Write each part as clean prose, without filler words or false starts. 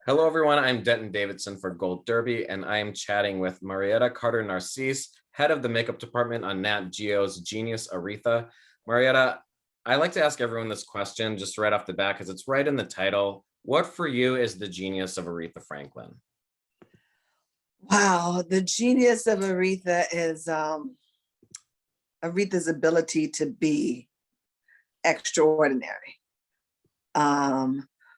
Hello, everyone. I'm Denton Davidson for Gold Derby, and I am chatting with Marietta Carter-Narcisse, head of the makeup department on Nat Geo's Genius Aretha. Marietta, I like to ask everyone this question just right off the bat because it's right in the title. What for you is the genius of Aretha Franklin? Wow, the genius of Aretha is Aretha's ability to be extraordinary.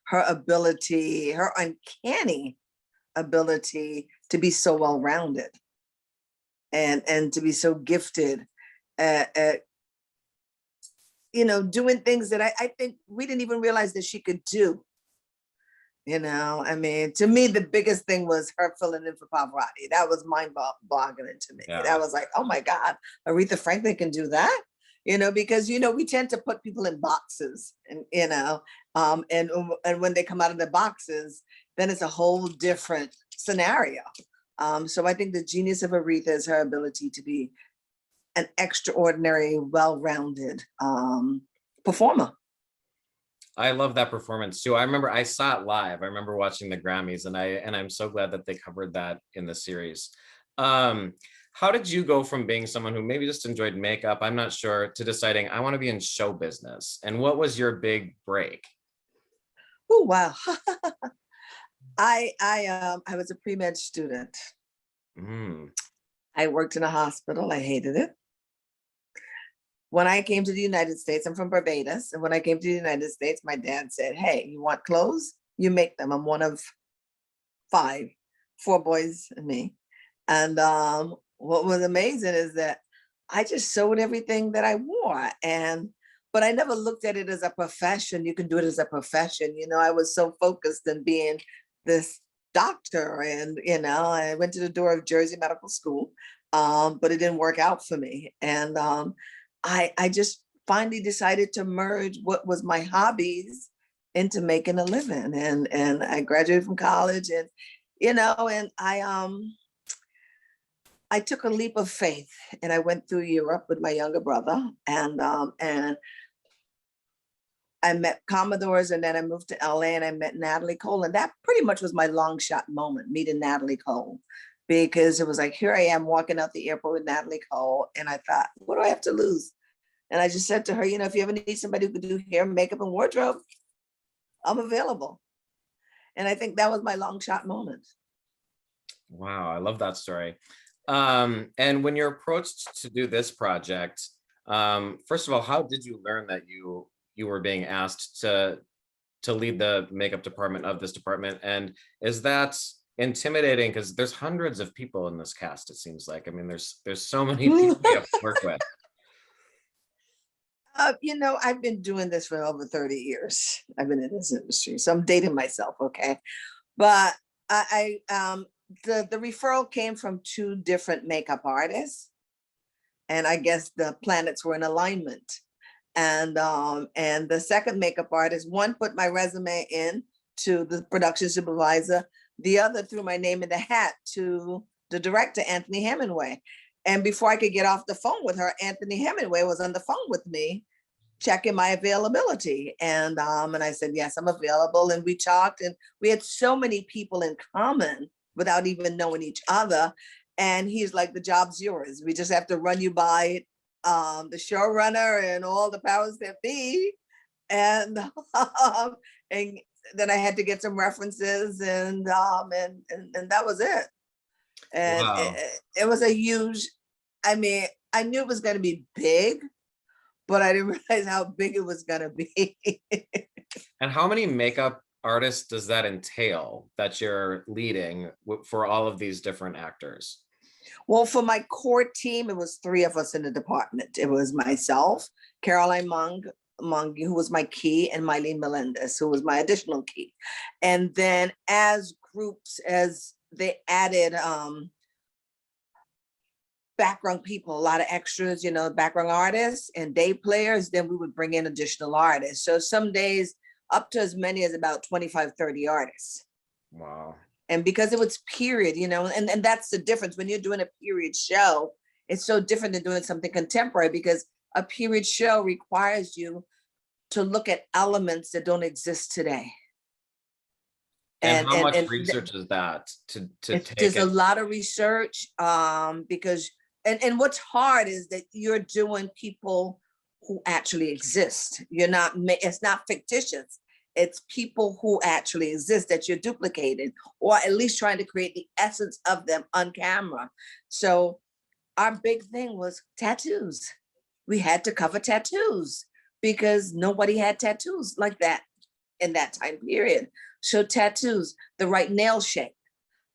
Her ability, her uncanny ability to be so well-rounded and to be so gifted at doing things that I think we didn't even realize that she could do. I mean, to me, the biggest thing was her filling in for Pavarotti. That was mind-boggling to me. Yeah. That was like, oh my God, Aretha Franklin can do that. Because we tend to put people in boxes, and and when they come out of the boxes, then it's a whole different scenario. So I think the genius of Aretha is her ability to be an extraordinary, well-rounded performer. I love that performance too. I remember I saw it live. I remember watching the Grammys, and I'm so glad that they covered that in the series. How did you go from being someone who maybe just enjoyed makeup, I'm not sure, to deciding I want to be in show business? And what was your big break? Oh wow. I was a pre-med student. I worked in a hospital. I hated it. When I came to the United States, I'm from Barbados. And when I came to the United States, my dad said, hey, you want clothes? You make them. I'm one of four boys and me. And what was amazing is that I just sewed everything that I wore. But I never looked at it as a profession. You can do it as a profession. I was so focused on being this doctor. And, I went to the door of Jersey Medical School, but it didn't work out for me. And I just finally decided to merge what was my hobbies into making a living. And I graduated from college, and and I took a leap of faith, and I went through Europe with my younger brother, and I met Commodores, and then I moved to LA and I met Natalie Cole. And that pretty much was my long shot moment, meeting Natalie Cole, because it was like, here I am walking out the airport with Natalie Cole. And I thought, what do I have to lose? And I just said to her, if you ever need somebody who could do hair, makeup, and wardrobe, I'm available. And I think that was my long shot moment. Wow, I love that story. And when you're approached to do this project, first of all, how did you learn that you were being asked to lead the makeup department of this department? And is that intimidating? Because there's hundreds of people in this cast, it seems like. I mean, there's so many people you have to work with. I've been doing this for over 30 years. I've been in this industry, so I'm dating myself, okay? But the referral came from two different makeup artists, and I guess the planets were in alignment. And the second makeup artist, one put my resume in to the production supervisor, the other threw my name in the hat to the director, Anthony Hemingway. And before I could get off the phone with her, Anthony Hemingway was on the phone with me, checking my availability. And I said, yes, I'm available. And we talked, and we had so many people in common without even knowing each other. And he's like, the job's yours. We just have to run you by the showrunner and all the powers that be. And and then I had to get some references, and that was it. And Wow. it was a huge, I mean, I knew it was going to be big, but I didn't realize how big it was going to be. And how many makeup artists does that entail that you're leading for all of these different actors? Well, for my core team, it was three of us in the department. It was myself, Caroline Mung, who was my key, and Mylene Melendez, who was my additional key. And then as groups, as they added background people, a lot of extras, background artists and day players, then we would bring in additional artists. So some days up to as many as about 25, 30 artists. Wow. And because it was period, and that's the difference. When you're doing a period show, it's so different than doing something contemporary, because a period show requires you to look at elements that don't exist today. And And how and much and research is that to take there's a it? lot of research, because and what's hard is that you're doing people who actually exist. You're not it's not fictitious. It's people who actually exist that you're duplicating, or at least trying to create the essence of them on camera. So our big thing was tattoos. We had to cover tattoos because nobody had tattoos like that in that time period. So tattoos, the right nail shape,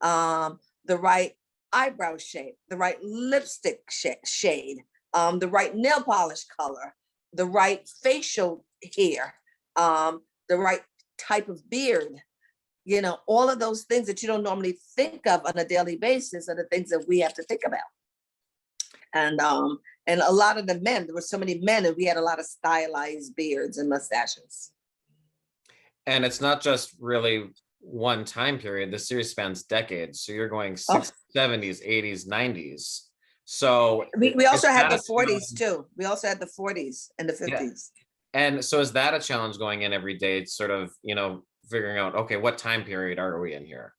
the right eyebrow shape, the right lipstick shade, the right nail polish color, the right facial hair, the right type of beard. You know, all of those things that you don't normally think of on a daily basis are the things that we have to think about. And a lot of the men, there were so many men, and we had a lot of stylized beards and mustaches. And it's not just really one time period. The series spans decades. So you're going Oh, 60s, 70s, 80s, 90s. So we is also had that the a 40s challenge? too. We also had the 40s and the Yeah. 50s. And so is that a challenge going in every day, sort of, figuring out, okay, what time period are we in here?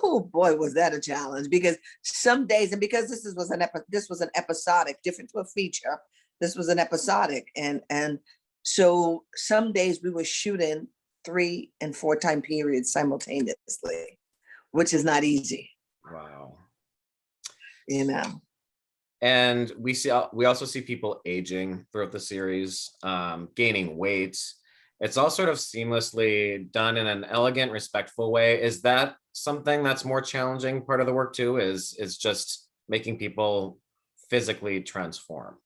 Oh boy, was that a challenge, because some days, and because this was an episodic, different to a feature. This was an episodic, and so some days we were shooting 3 and 4 time periods simultaneously, which is not easy, Wow. you know. And we also see people aging throughout the series, gaining weight. It's all sort of seamlessly done in an elegant, respectful way. Is that something that's more challenging part of the work too? Is just making people physically transform?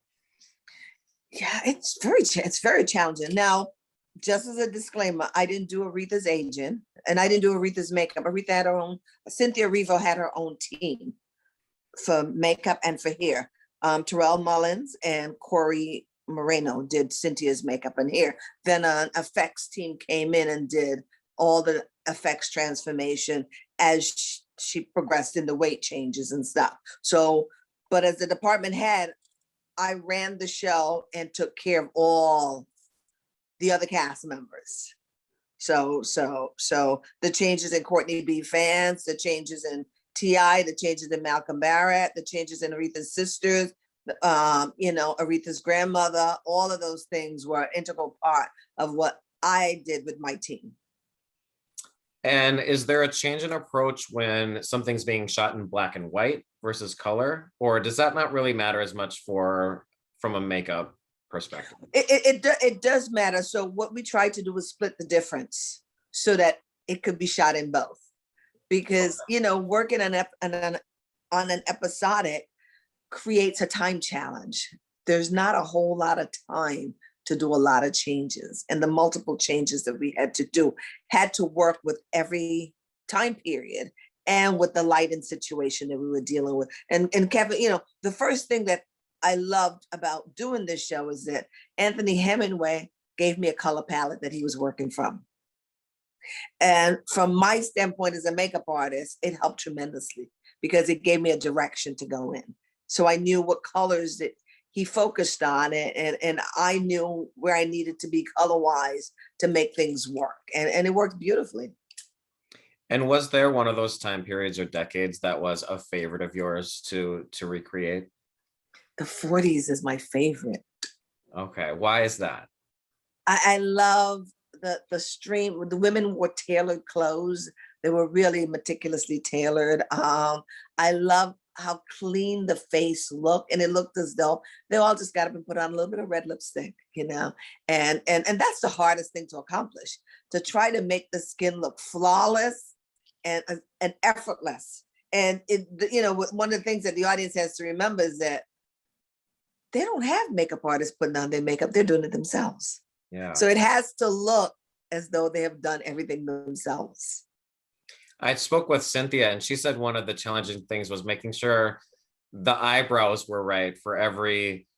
Yeah, it's very challenging. Now, just as a disclaimer, I didn't do Aretha's agent, and I didn't do Aretha's makeup. Aretha had her own. Cynthia Erivo had her own team for makeup and for hair. Terrell Mullins and Corey Moreno did Cynthia's makeup and hair. Then an effects team came in and did all the effects transformation as she progressed in the weight changes and stuff. So, but as the department head, I ran the show and took care of all the other cast members. So the changes in Courtney B. Vance, the changes in T.I., the changes in Malcolm Barrett, the changes in Aretha's sisters, Aretha's grandmother, all of those things were an integral part of what I did with my team. And is there a change in approach when something's being shot in black and white versus color? Or does that not really matter as much from a makeup perspective? It does matter. So what we tried to do was split the difference so that it could be shot in both. Because, working on an episodic creates a time challenge. There's not a whole lot of time to do a lot of changes. And the multiple changes that we had to do had to work with every time period and with the lighting situation that we were dealing with. And Kevin, the first thing that I loved about doing this show is that Anthony Hemingway gave me a color palette that he was working from. And from my standpoint as a makeup artist, it helped tremendously because it gave me a direction to go in. So I knew what colors that he focused on, and I knew where I needed to be color-wise to make things work. And it worked beautifully. And was there one of those time periods or decades that was a favorite of yours to recreate? The 40s is my favorite. Okay, why is that? I love the stream. The women wore tailored clothes. They were really meticulously tailored. I love how clean the face looked, and it looked as though they all just got up and put on a little bit of red lipstick, and that's the hardest thing to accomplish, to try to make the skin look flawless and effortless. And one of the things that the audience has to remember is that they don't have makeup artists putting on their makeup; they're doing it themselves. Yeah. So it has to look as though they have done everything themselves. I spoke with Cynthia, and she said one of the challenging things was making sure the eyebrows were right for every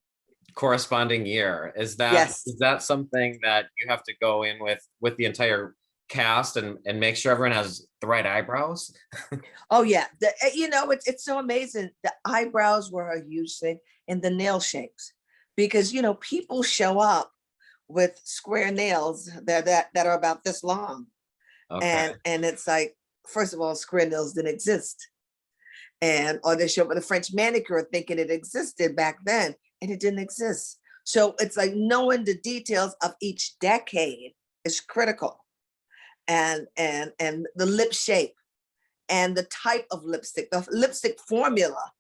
corresponding year. Is that something that you have to go in with the entire cast and make sure everyone has the right eyebrows? Oh yeah, it's so amazing. The eyebrows were a huge thing, and the nail shapes, because people show up with square nails that are about this long. Okay. And it's like, first of all, square nails didn't exist. And or they show up with a French manicure thinking it existed back then, and it didn't exist. So it's like knowing the details of each decade is critical. And the lip shape and the type of lipstick, the lipstick formula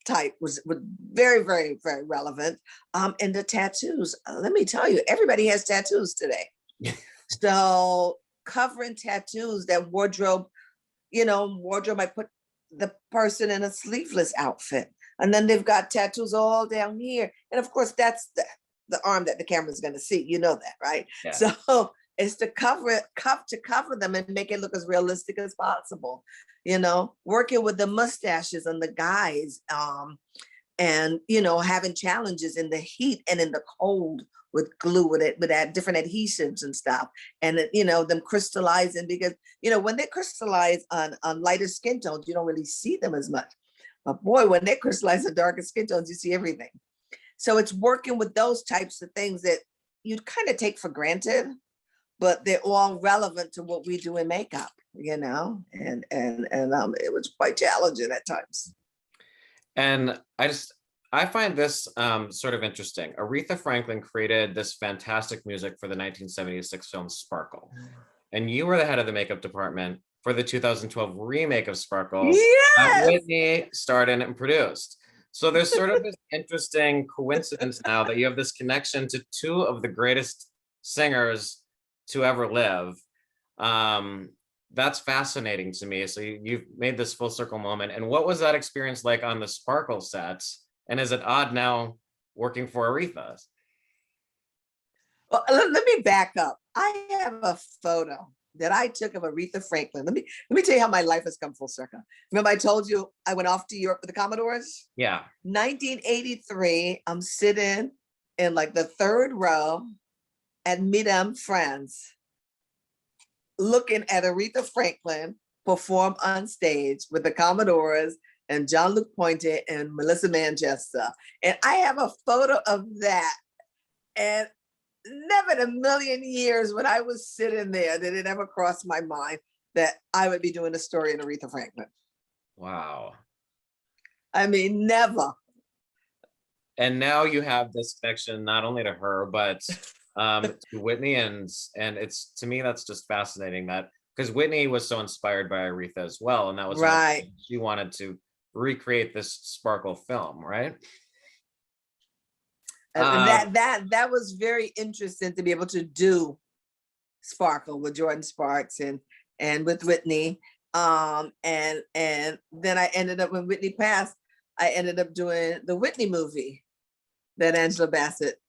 type was very, very, very relevant. And the tattoos, let me tell you, everybody has tattoos today. So covering tattoos, that wardrobe, wardrobe might put the person in a sleeveless outfit. And then they've got tattoos all down here. And of course, that's the arm that the camera's going to see. You know that, right? Yeah. So it's to cover them and make it look as realistic as possible. Working with the mustaches and the guys, and having challenges in the heat and in the cold with glue, with that different adhesives and stuff, and them crystallizing, because when they crystallize on lighter skin tones, you don't really see them as much. But boy, when they crystallize on darker skin tones, you see everything. So it's working with those types of things that you kind of take for granted, but they're all relevant to what we do in makeup, and it was quite challenging at times. And I find this sort of interesting. Aretha Franklin created this fantastic music for the 1976 film Sparkle. And you were the head of the makeup department for the 2012 remake of Sparkle that Yes. Whitney starred in and produced. So there's sort of this interesting coincidence now that you have this connection to two of the greatest singers to ever live. That's fascinating to me. So you've made this full circle moment. And what was that experience like on the Sparkle sets? And is it odd now working for Aretha? Well, let me back up. I have a photo that I took of Aretha Franklin. Let me tell you how my life has come full circle. Remember I told you I went off to Europe with the Commodores? Yeah. 1983, I'm sitting in like the third row at Midam, France, looking at Aretha Franklin perform on stage with the Commodores and Jean-Luc Ponty and Melissa Manchester. And I have a photo of that. And never in a million years when I was sitting there did it ever cross my mind that I would be doing a story in Aretha Franklin. Wow. I mean, never. And now you have this connection not only to her, but to Whitney. And it's, to me, that's just fascinating, that because Whitney was so inspired by Aretha as well. And that was right. She wanted to recreate this Sparkle film, right? And that was very interesting to be able to do Sparkle with Jordan Sparks and with Whitney. And then I ended up, when Whitney passed, I ended up doing the Whitney movie that Angela Bassett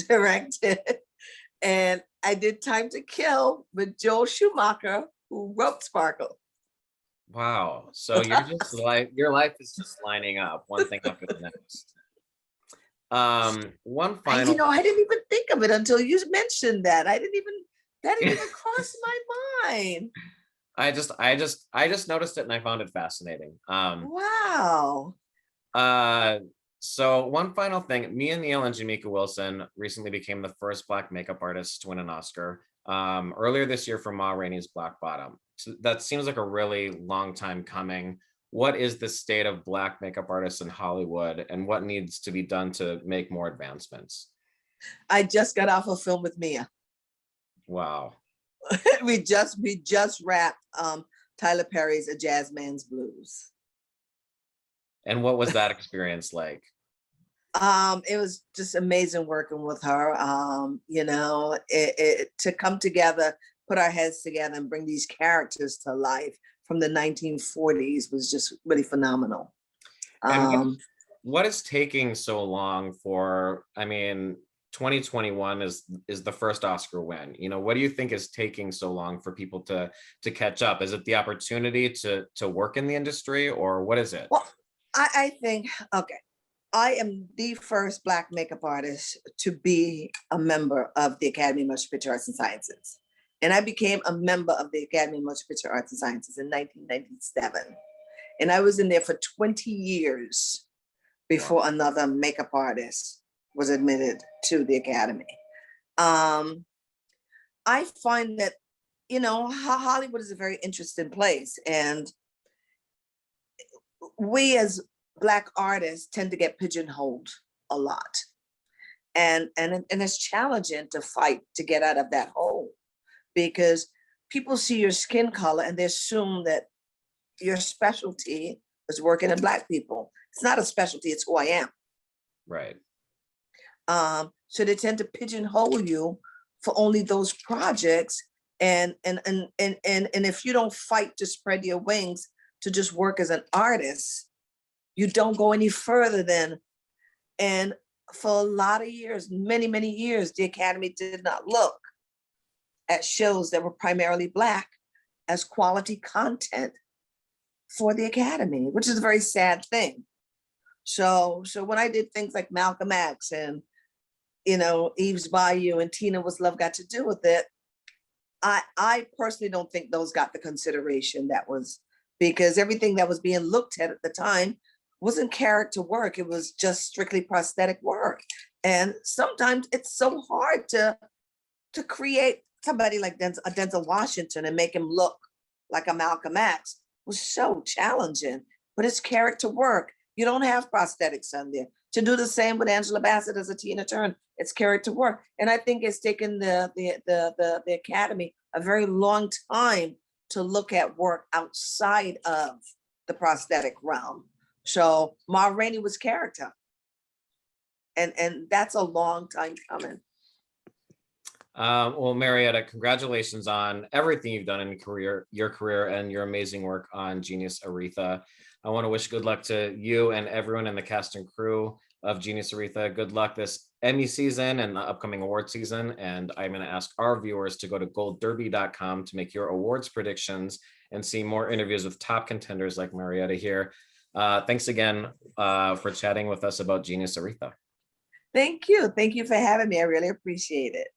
directed. And I did Time to Kill with Joel Schumacher, who wrote Sparkle. Wow. So you're just like, your life is just lining up one thing after the next. One final, I didn't even think of it until you mentioned that. That didn't even cross my mind. I just noticed it and I found it fascinating. Wow. So one final thing, Mia Neal and Jamaica Wilson recently became the first Black makeup artists to win an Oscar. Earlier this year for Ma Rainey's Black Bottom. So that seems like a really long time coming. What is the state of Black makeup artists in Hollywood, and what needs to be done to make more advancements? I just got off a film with Mia. Wow. we just wrapped Tyler Perry's A Jazz Man's Blues. And what was that experience like? It was just amazing working with her. To come together, put our heads together and bring these characters to life from the 1940s was just really phenomenal. And what is taking so long for, 2021 is the first Oscar win. What do you think is taking so long for people to catch up? Is it the opportunity to work in the industry, or what is it? Well, I think, okay, I am the first Black makeup artist to be a member of the Academy of Motion Picture Arts and Sciences. And I became a member of the Academy of Motion Picture Arts and Sciences in 1997. And I was in there for 20 years before another makeup artist was admitted to the Academy. I find that you know, Hollywood is a very interesting place, and we as Black artists tend to get pigeonholed a lot, and it's challenging to fight to get out of that hole, because people see your skin color and they assume that your specialty is working in Black people. It's not a specialty, it's who I am. Right. So they tend to pigeonhole you for only those projects. And if you don't fight to spread your wings to just work as an artist, you don't go any further than. And for a lot of years, many, many years, the Academy did not look at shows that were primarily Black as quality content for the Academy, which is a very sad thing. So when I did things like Malcolm X and, you know, Eve's Bayou and Tina Was Love Got to Do with It, I personally don't think those got the consideration that was, because everything that was being looked at the time wasn't character work. It was just strictly prosthetic work. And sometimes it's so hard to create somebody like Denzel Washington and make him look like a Malcolm X. It was so challenging, but it's character work. You don't have prosthetics on there. To do the same with Angela Bassett as a Tina Turner, it's character work. And I think it's taken the Academy a very long time to look at work outside of the prosthetic realm. So Ma Rainey was character. And that's a long time coming. Well, Marietta, congratulations on everything you've done in your career and your amazing work on Genius Aretha. I want to wish good luck to you and everyone in the cast and crew of Genius Aretha. Good luck this Emmy season and the upcoming award season. And I'm going to ask our viewers to go to goldderby.com to make your awards predictions and see more interviews with top contenders like Marietta here. Thanks again for chatting with us about Genius Aretha. Thank you. Thank you for having me. I really appreciate it.